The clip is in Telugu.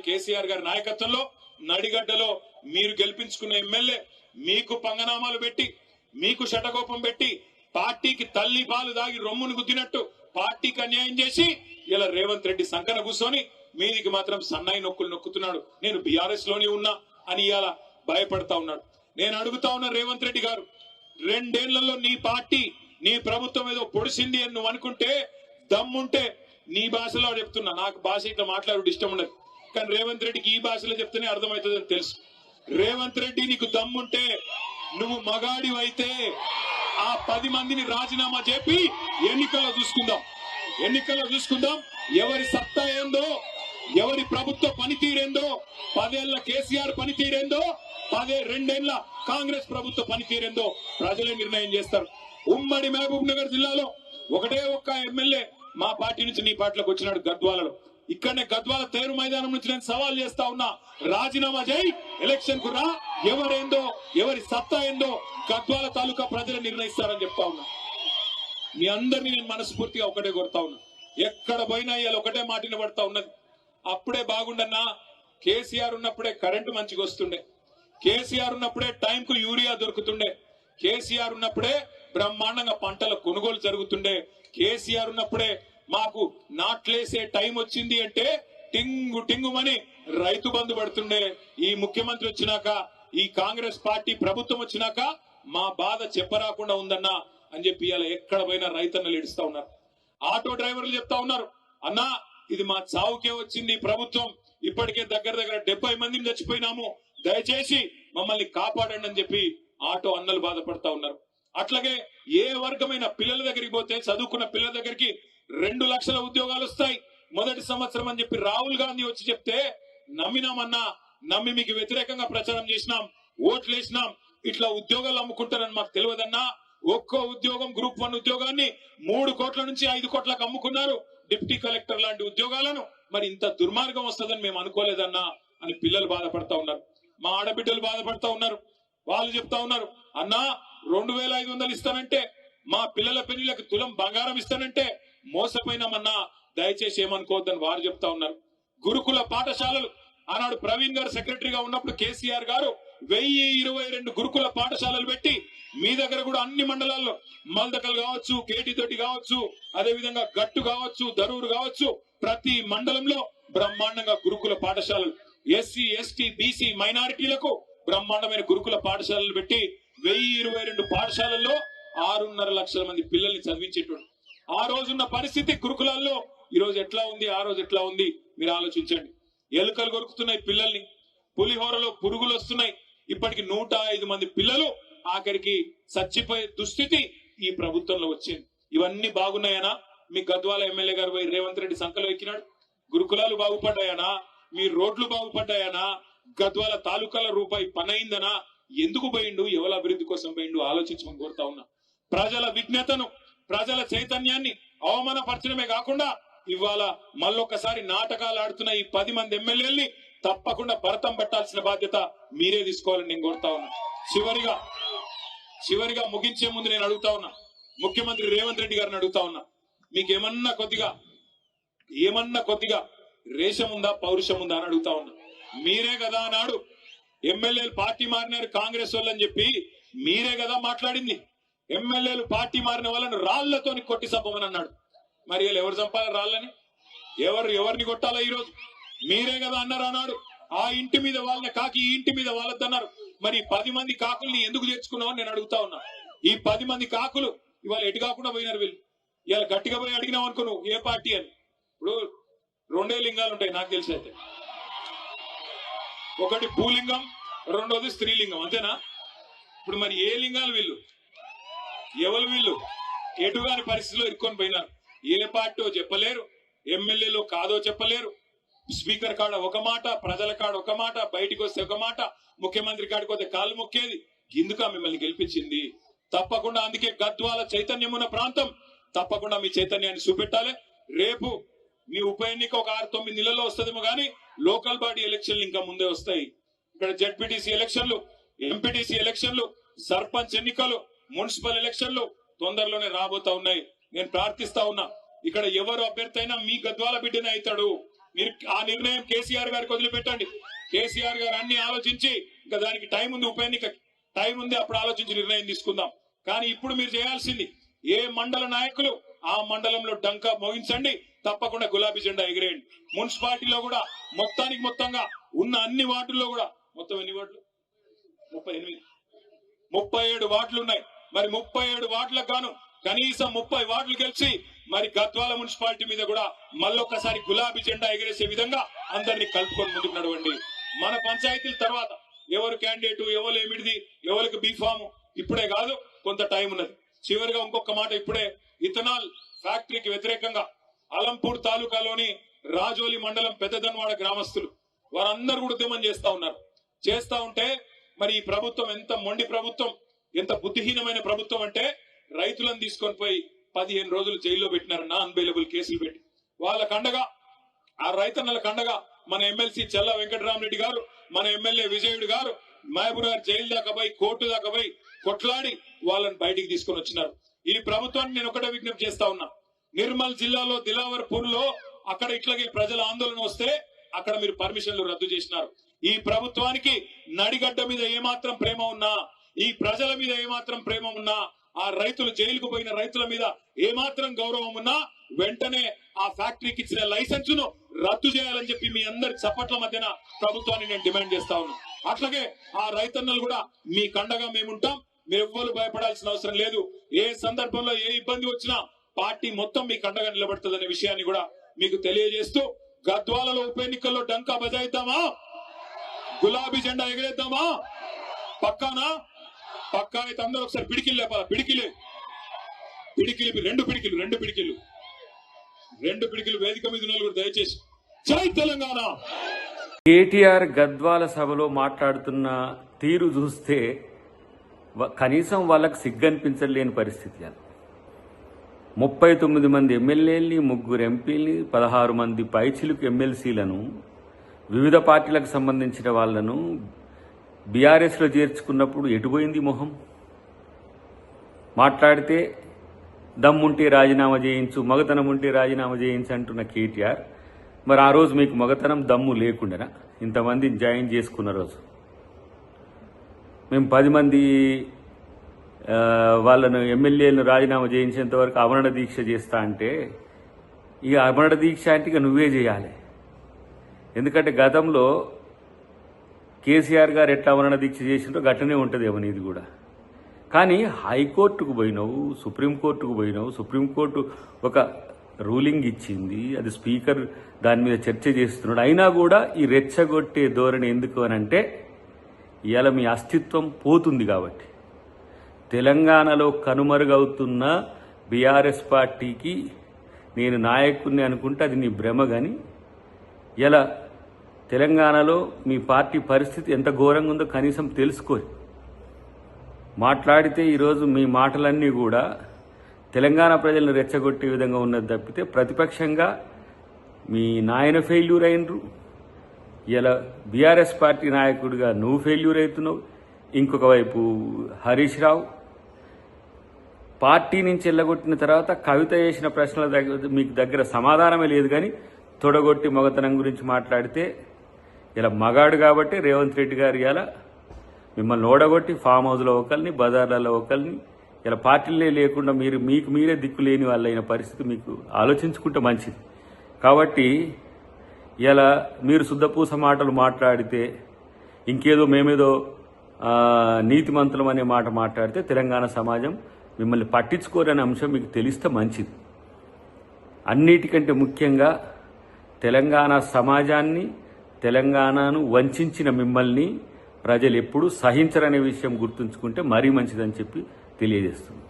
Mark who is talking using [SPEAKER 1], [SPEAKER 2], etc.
[SPEAKER 1] కేసీఆర్ గారి నాయకత్వంలో నడిగడ్డలో మీరు గెలిపించుకున్న ఎమ్మెల్యే మీకు పంగనామాలు పెట్టి మీకు శటకోపం పెట్టి పార్టీకి తల్లి పాలు దాగి రొమ్మును గుద్దినట్టు పార్టీకి అన్యాయం చేసి ఇలా రేవంత్ రెడ్డి సంకన కూర్చొని మీదికి మాత్రం సన్నాయి నొక్కులు నొక్కుతున్నాడు. నేను బీఆర్ఎస్ లోనే ఉన్నా అని ఇలా భయపడతా ఉన్నాడు. నేను అడుగుతా ఉన్నా రేవంత్ రెడ్డి గారు, 2 ఏళ్లలో నీ పార్టీ నీ ప్రభుత్వం ఏదో పొడిసింది అని నువ్వు అనుకుంటే దమ్ముంటే నీ భాషలో చెప్తున్నా. నాకు భాష ఇట్లా మాట్లాడు ఇష్టం ఉండదు, కానీ రేవంత్ రెడ్డికి ఈ భాషలో చెప్తేనే అర్థమవుతుందని తెలుసు. రేవంత్ రెడ్డి నీకు దమ్ముంటే నువ్వు మగాడివైతే ఆ 10 మందిని రాజీనామా చెప్పి ఎన్నికల్లో చూసుకుందాం ఎవరి సత్తా ఏందో, ఎవరి ప్రభుత్వ పనితీరేందో, 10 ఏళ్ల కేసీఆర్ పనితీరేందో, 2 ఏళ్ల కాంగ్రెస్ ప్రభుత్వ పనితీరేందో ప్రజలే నిర్ణయం చేస్తారు. ఉమ్మడి మహబూబ్ నగర్ జిల్లాలో ఒకటే ఒక్క ఎమ్మెల్యే మా పార్టీ నుంచి నీ పార్టీలోకి వచ్చినాడు గద్వాలలో. ఇక్కడనే గద్వాల తేరు మైదానం నుంచి నేను సవాల్ చేస్తా ఉన్నా, రాజీనామా చేయి, ఎలక్షన్ కు రా, ఎవరేందో ఎవరి సత్తా ఏందో గద్వాల తాలూకా ప్రజలు నిర్ణయిస్తారని చెప్తా ఉన్నా. మీ అందరినీ నేను మనస్ఫూర్తిగా ఒకటే కోరుతా ఉన్నా, ఎక్కడ పోయినా ఇవాళ ఒకటే మాట వినబడతా ఉన్నది. అప్పుడే బాగుండన్నా, కేసీఆర్ ఉన్నప్పుడే కరెంటు మంచిగా వస్తుండే, కేసీఆర్ ఉన్నప్పుడే టైంకు యూరియా దొరుకుతుండే, కేసీఆర్ ఉన్నప్పుడే బ్రహ్మాండంగా పంటల కొనుగోలు జరుగుతుండే, కేసీఆర్ ఉన్నప్పుడే మాకు నాట్లేసే టైం వచ్చింది అంటే టింగు టింగుమని రైతు బంధు పడుతుండే. ఈ ముఖ్యమంత్రి వచ్చినాక, ఈ కాంగ్రెస్ పార్టీ ప్రభుత్వం వచ్చినాక మా బాధ చెప్పరాకుండా ఉందన్నా అని చెప్పి ఇలా ఎక్కడ పోయినా రైతన్నలు ఏడుస్తా ఉన్నారు. ఆటో డ్రైవర్లు చెప్తా ఉన్నారు, అన్నా ఇది మా చావుకే వచ్చింది ప్రభుత్వం, ఇప్పటికే దగ్గర 70 మందిని చచ్చిపోయినాము, దయచేసి మమ్మల్ని కాపాడండి అని చెప్పి ఆటో అన్నలు బాధపడతా ఉన్నారు. అట్లాగే ఏ వర్గమైన పిల్లల దగ్గరికి పోతే, చదువుకున్న పిల్లల దగ్గరికి 2 లక్షల ఉద్యోగాలు వస్తాయి మొదటి సంవత్సరం అని చెప్పి రాహుల్ గాంధీ వచ్చి చెప్తే నమ్మినామన్నా, నమ్మి మీకు వ్యతిరేకంగా ప్రచారం చేసినాం, ఓట్లు వేసినాం. ఇట్లా ఉద్యోగాలు అమ్ముకుంటారని మాకు తెలియదన్నా. ఒక్కో ఉద్యోగం గ్రూప్ 1 ఉద్యోగాన్ని 3 కోట్ల నుంచి 5 కోట్లకు అమ్ముకున్నారు, డిప్యూటీ కలెక్టర్ లాంటి ఉద్యోగాలను. మరి ఇంత దుర్మార్గం వస్తుందని మేము అనుకోలేదన్నా అని పిల్లలు బాధపడతా ఉన్నారు, మా ఆడబిడ్డలు బాధపడతా ఉన్నారు. వాళ్ళు చెప్తా ఉన్నారు, అన్నా 2500 ఇస్తానంటే, మా పిల్లల పెళ్లిలకు తులం బంగారం ఇస్తానంటే మోసపోయినామన్నా, దయచేసి ఏమనుకోవద్దని వారు చెప్తా ఉన్నారు. గురుకుల పాఠశాలలు ఆనాడు ప్రవీణ్ గారు సెక్రటరీగా ఉన్నప్పుడు కేసీఆర్ గారు 1022 గురుకుల పాఠశాలలు పెట్టి మీ దగ్గర కూడా అన్ని మండలాల్లో మల్దకల్ కావచ్చు, కేటీతోటి కావచ్చు, అదే విధంగా గట్టు కావచ్చు, దరూరు కావచ్చు, ప్రతి మండలంలో బ్రహ్మాండంగా గురుకుల పాఠశాలలు, ఎస్సీ ఎస్టీ బీసీ మైనారిటీలకు బ్రహ్మాండమైన గురుకుల పాఠశాలలు పెట్టి 1022 పాఠశాలల్లో 6.5 లక్షల మంది పిల్లల్ని చదివించేటోడు. ఆ రోజున్న పరిస్థితి గురుకులాల్లో ఈ రోజు ఎట్లా ఉంది, ఆ రోజు ఎట్లా ఉంది మీరు ఆలోచించండి. ఎలుకలు కొరుకుతున్నాయి పిల్లల్ని, పులిహోరలో పురుగులు వస్తున్నాయి. ఇప్పటికి 105 మంది పిల్లలు ఆఖరికి చచ్చిపోయే దుస్థితి ఈ ప్రభుత్వంలో వచ్చింది. ఇవన్నీ బాగున్నాయనా? మీ గద్వాల ఎమ్మెల్యే గారు పోయి రేవంత్ రెడ్డి సంకలో ఎక్కినాడు. గురుకులాలు బాగుపడ్డాయనా? మీ రోడ్లు బాగుపడ్డాయనా? గద్వాల తాలూకాల రూపాయి పనైందనా? ఎందుకు పోయిండు, ఎవరి అభివృద్ధి కోసం పోయిండు ఆలోచించమని కోరుతా ఉన్నా. ప్రజల విజ్ఞతను, ప్రజల చైతన్యాన్ని అవమానపరచడమే కాకుండా ఇవాళ మళ్ళొక్కసారి నాటకాలు ఆడుతున్న ఈ 10 మంది ఎమ్మెల్యేల్ని తప్పకుండా భరతం పట్టాల్సిన బాధ్యత మీరే తీసుకోవాలని నేను కోరుతా ఉన్నా. చివరిగా ముగించే ముందు నేను అడుగుతా ఉన్నా, ముఖ్యమంత్రి రేవంత్ రెడ్డి గారిని అడుగుతా ఉన్నా, మీకు ఏమన్నా కొద్దిగా రేషం ఉందా, పౌరుషం ఉందా అని అడుగుతా ఉన్నా. మీరే కదా నాడు ఎమ్మెల్యేలు పార్టీ మారినారు కాంగ్రెస్ వాళ్ళని చెప్పి మీరే కదా మాట్లాడింది. ఎమ్మెల్యేలు పార్టీ మారిన వాళ్ళని రాళ్లతోని కొట్టి చంపమని అన్నాడు. మరి వీళ్ళు ఎవరు చంపాలి రాళ్ళని? ఎవరిని కొట్టాలా? ఈ రోజు మీరే కదా అన్నారు అన్నాడు. ఆ ఇంటి మీద వాళ్ళని కాకి, ఈ ఇంటి మీద వాళ్ళద్దన్నారు. మరి 10 మంది కాకుల్ని ఎందుకు చేర్చుకున్నావు నేను అడుగుతా ఉన్నా. ఈ 10 మంది కాకులు ఇవాళ ఎటు కాకుండా పోయినారు. వీళ్ళు ఇవాళ గట్టిగా పోయి అడిగినావు అనుకో నువ్వు ఏ పార్టీ అని. ఇప్పుడు 2 లింగాలు ఉంటాయి నాకు తెలిసి అయితే, ఒకటి భూలింగం, రెండోది స్త్రీలింగం, అంతేనా? ఇప్పుడు మరి ఏ లింగాలు వీళ్ళు, ఎవరు వీళ్ళు? ఎటుగాని పరిస్థితిలో ఇరుక్కొని పోయినారు. ఏ పార్టీ చెప్పలేరు, ఎమ్మెల్యేలో కాదో చెప్పలేరు. స్పీకర్ కాడ ఒక మాట, ప్రజల కాడ ఒక మాట, బయటికి వస్తే ఒక మాట, ముఖ్యమంత్రి కాడికి వస్తే కాళ్ళు మొక్కేది. ఇందుక మిమ్మల్ని గెలిపించింది తప్పకుండా. అందుకే గద్వాల చైతన్యం ఉన్న ప్రాంతం, తప్పకుండా మీ చైతన్యాన్ని చూపెట్టాలి. రేపు మీ ఉప ఎన్నిక ఒక 6-9 నెలల్లో వస్తుందేమో కానీ లోకల్ బాడీ ఎలక్షన్లు ఇంకా ముందే వస్తాయి. ఇక్కడ జెడ్పీటీసీ ఎలక్షన్లు, ఎంపీటీసీ ఎలక్షన్లు, సర్పంచ్ ఎన్నికలు, మున్సిపల్ ఎలక్షన్లు తొందరలోనే రాబోతా ఉన్నాయి. నేను ప్రార్థిస్తా ఉన్నా, ఇక్కడ ఎవరు అభ్యర్థి అయినా మీ గద్వాల బిడ్డనే అవుతాడు. మీరు ఆ నిర్ణయం కేసీఆర్ గారికి వదిలిపెట్టండి. కేసీఆర్ గారు అన్ని ఆలోచించి ఇంకా దానికి టైం ఉంది, ఉప ఎన్నిక టైం ఉంది, అప్పుడు ఆలోచించి నిర్ణయం తీసుకుందాం. కానీ ఇప్పుడు మీరు చేయాల్సింది ఏ మండల నాయకులు ఆ మండలంలో డంకా మోగించండి, తప్పకుండా గులాబీ జెండా ఎగిరేయండి. మున్సిపాలిటీలో కూడా మొత్తానికి మొత్తంగా ఉన్న అన్ని వార్డుల్లో కూడా మొత్తం ఎన్ని వార్డులు 37 వార్డులు ఉన్నాయి. మరి 37 వార్డులకు గాను కనీసం 30 వార్డులు గెలిచి మరి గద్వాల మున్సిపాలిటీ మీద కూడా మళ్ళొక్కసారి గులాబీ జెండా ఎగిరేసే విధంగా అందరినీ కలుపుకొని ముందుకు నడవండి. మన పంచాయతీల తర్వాత ఎవరు క్యాండిడేట్, ఎవరు ఏమిడిది, ఎవరికి బీఫామ్ ఇప్పుడే కాదు, కొంత టైం ఉన్నది. చివరిగా ఇంకొక మాట, ఇప్పుడే ఇథనాల్ ఫ్యాక్టరీకి వ్యతిరేకంగా అలంపూర్ తాలూకాలోని రాజోలి మండలం పెద్దదన్వాడ గ్రామస్తులు వారందరూ కూడా ఉద్యమం చేస్తా ఉంటే మరి ఈ ప్రభుత్వం ఎంత మొండి ప్రభుత్వం, ఎంత బుద్ధిహీనమైన ప్రభుత్వం అంటే రైతులను తీసుకొని పోయి 15 రోజులు జైల్లో పెట్టినారు, నాన్ బెయిలబుల్ కేసులు పెట్టి. వాళ్ళ కండగా ఆ రైతన్నల కండగా మన ఎమ్మెల్సీ చెల్ల వెంకటరామరెడ్డి గారు, మన ఎమ్మెల్యే విజయుడు గారు మహబూబ్ గారు జైలు దాకా పోయి కోర్టు దాకా పోయి కొట్లాడి వాళ్ళని బయటికి తీసుకొని వచ్చినారు. ఈ ప్రభుత్వాన్ని నేను ఒకటే విజ్ఞప్తి చేస్తా ఉన్నా, నిర్మల్ జిల్లాలో దిలావర్పూర్ లో అక్కడ ఇట్లాగే ప్రజల ఆందోళన వస్తే అక్కడ మీరు పర్మిషన్లు రద్దు చేసినారు. ఈ ప్రభుత్వానికి నడిగడ్డ మీద ఏమాత్రం ప్రేమ ఉన్నా, ఈ ప్రజల మీద ఏమాత్రం ప్రేమ ఉన్నా, ఆ రైతులు జైలుకు పోయిన రైతుల మీద ఏమాత్రం గౌరవం ఉన్నా వెంటనే ఆ ఫ్యాక్టరీకి ఇచ్చిన లైసెన్సును రద్దు చేయాలని చెప్పి మీ అందరి చప్పట్ల మధ్యన ప్రభుత్వాన్ని నేను డిమాండ్ చేస్తా ఉన్నా. అట్లాగే ఆ రైతన్నలు కూడా మీ కండగా మేముంటాం, మీరు ఎవ్వరు భయపడాల్సిన అవసరం లేదు. ఏ సందర్భంలో ఏ ఇబ్బంది వచ్చినా పార్టీ మొత్తం మీ కండగా నిలబడుతుందనే విషయాన్ని కూడా మీకు తెలియజేస్తూ, గద్వాలలో ఉప ఎన్నికల్లో డంకా బజాయిద్దామా, గులాబీ జెండా ఎగరేద్దామా? పక్కానా? పక్కా అయితే అందరూ ఒకసారి పిడికిలు లేపాలి. పిడికిలు రెండు పిడికిలు వేదిక మీద ఉన్న కూడా దయచేసి జై తెలంగాణ.
[SPEAKER 2] కేటీఆర్ గద్వాల సభలో మాట్లాడుతున్న తీరు చూస్తే కనీసం వాళ్ళకు సిగ్గనిపించలేని పరిస్థితి. 39 మంది ఎమ్మెల్యేలని, 3 ఎంపీలని, 16 మంది పైచిలుకు ఎమ్మెల్సీలను, వివిధ పార్టీలకు సంబంధించిన వాళ్లను బీఆర్ఎస్లో చేర్చుకున్నప్పుడు ఎటుపోయింది మొహం? మాట్లాడితే దమ్ముంటే రాజీనామా చేయించు, మగతనం ఉంటే రాజీనామా చేయించు అంటున్న కేటీఆర్, మరి ఆ రోజు మీకు మగతనం దమ్ము లేకుండానా ఇంతమందిని జాయిన్ చేసుకున్న రోజు? మేము 10 మంది వాళ్ళను ఎమ్మెల్యేలను రాజీనామా చేయించేంత వరకు అమరణ దీక్ష చేస్తా అంటే, ఇక అమరణ దీక్ష అంటే ఇక నువ్వే చేయాలి. ఎందుకంటే గతంలో కేసీఆర్ గారు ఎట్లా అమరణ దీక్ష చేసిందో గట్టనే ఉంటుంది ఏమో ఇది కూడా. కానీ హైకోర్టుకు పోయినావు, సుప్రీంకోర్టుకు పోయినావు, సుప్రీంకోర్టు ఒక రూలింగ్ ఇచ్చింది, అది స్పీకర్ దాని మీద చర్చ చేస్తున్నాడు. అయినా కూడా ఈ రెచ్చగొట్టే ధోరణి ఎందుకు అని అంటే, ఇవాళ మీ అస్తిత్వం పోతుంది కాబట్టి. తెలంగాణలో కనుమరుగవుతున్న బీఆర్ఎస్ పార్టీకి నేను నాయకుడిని అనుకుంటే అది నీ భ్రమ. కానీ ఇలా తెలంగాణలో మీ పార్టీ పరిస్థితి ఎంత ఘోరంగా ఉందో కనీసం తెలుసుకోరు. మాట్లాడితే ఈరోజు మీ మాటలన్నీ కూడా తెలంగాణ ప్రజలను రెచ్చగొట్టే విధంగా ఉన్నది తప్పితే, ప్రతిపక్షంగా మీ నాయన ఫెయిల్యూర్ అయినరు, ఇలా బీఆర్ఎస్ పార్టీ నాయకుడిగా నువ్వు ఫెయిల్యూర్ అవుతున్నావు. ఇంకొక వైపు హరీష్ రావు పార్టీ నుంచి వెళ్ళగొట్టిన తర్వాత కవిత చేసిన ప్రశ్నల మీకు దగ్గర సమాధానమే లేదు. కానీ తొడగొట్టి మగతనం గురించి మాట్లాడితే, ఇలా మగాడు కాబట్టి రేవంత్ రెడ్డి గారు ఇలా మిమ్మల్ని ఓడగొట్టి ఫామ్ హౌస్లో ఒకరిని, బజార్లలో ఒకరిని, ఇలా పార్టీలే లేకుండా మీకు మీరే దిక్కు లేని వాళ్ళైన పరిస్థితి మీకు ఆలోచించుకుంటే మంచిది. కాబట్టి ఇలా మీరు శుద్ధపూస మాటలు మాట్లాడితే, ఇంకేదో మేమేదో నీతిమంతులం అనే మాట మాట్లాడితే తెలంగాణ సమాజం మిమ్మల్ని పట్టించుకోరనే అంశం మీకు తెలిస్తే మంచిది. అన్నిటికంటే ముఖ్యంగా తెలంగాణ సమాజాన్ని, తెలంగాణను వంచిన మిమ్మల్ని ప్రజలు ఎప్పుడూ సహించరనే విషయం గుర్తుంచుకుంటే మరీ మంచిదని చెప్పి తెలియజేస్తుంది.